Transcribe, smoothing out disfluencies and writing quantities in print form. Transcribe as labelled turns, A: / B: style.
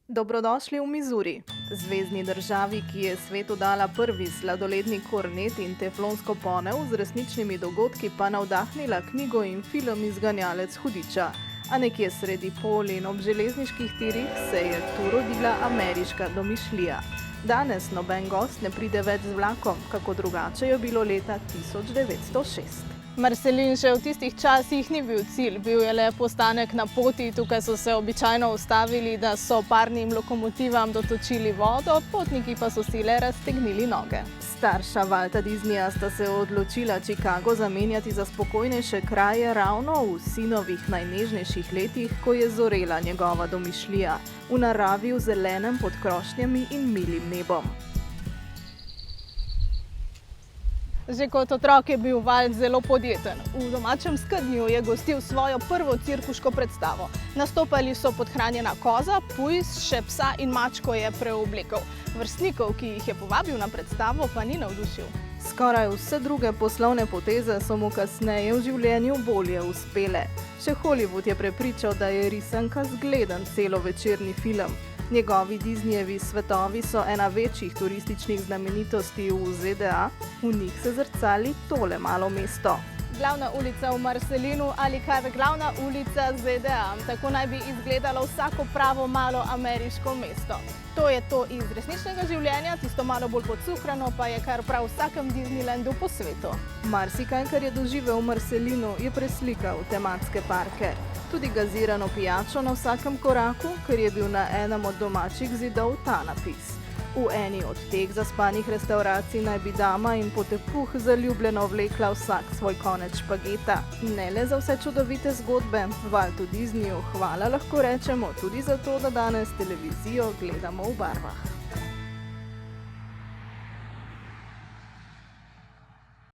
A: Dobrodošli v Missouri, zvezni državi, ki je svetu dala prvi sladoledni kornet in teflonsko ponev, z resničnimi dogodki pa navdahnila knjigo in film Izganjalec hudiča. A nekje sredi pol in ob železniških tirih se je tu rodila ameriška domišljija. Danes noben gost ne pride več z vlakom, kako drugače je bilo leta 1906.
B: Marselin še v tistih časih ni bil cilj, bil je le postanek na poti. Tukaj so se običajno ustavili, da so parnim lokomotivam dotočili vodo, potniki pa so si le raztegnili noge.
A: Starša Walta Disneyja sta se odločila Chicago zamenjati za spokojnejše kraje ravno v sinovih najnežnejših letih, ko je zorela njegova domišljija, v naravi, v zelenem pod krošnjami in milim nebom.
B: Že kot otrok je bil Walt zelo podjeten. V domačem Skadnju je gostil svojo prvo cirkuško predstavo. Nastopali so podhranjena koza, pujs, še psa in mačko je preoblekel. Vrstnikov, ki jih je povabil na predstavo, pa ni navdušil.
A: Skoraj vse druge poslovne poteze so mu kasneje v življenju bolje uspele. Še Hollywood je prepričal, da je risanka zgleden celovečerni film. Njegovi Disneyjevi svetovi so ena večjih turističnih znamenitosti v ZDA, v njih se zrcali tole malo mesto.
B: Glavna ulica v Marselinu ali kar glavna ulica ZDA. Tako naj bi izgledalo vsako pravo malo ameriško mesto. To je to iz resničnega življenja, tisto malo bolj podcukrano pa je kar prav v vsakem Disneylandu po svetu.
A: Marsikaj, kar je doživel v Marselinu, je preslikal v tematske parke. Tudi gazirano pijačo na vsakem koraku, ker je bil na enem od domačih zidov ta napis. V eni od teh zaspanih restavracij naj bi dama in potepuh zaljubljeno vlekla vsak svoj konec špageta. Ne le za vse čudovite zgodbe, Waltu Disneyju hvala lahko rečemo tudi za to, da danes televizijo gledamo v barvah.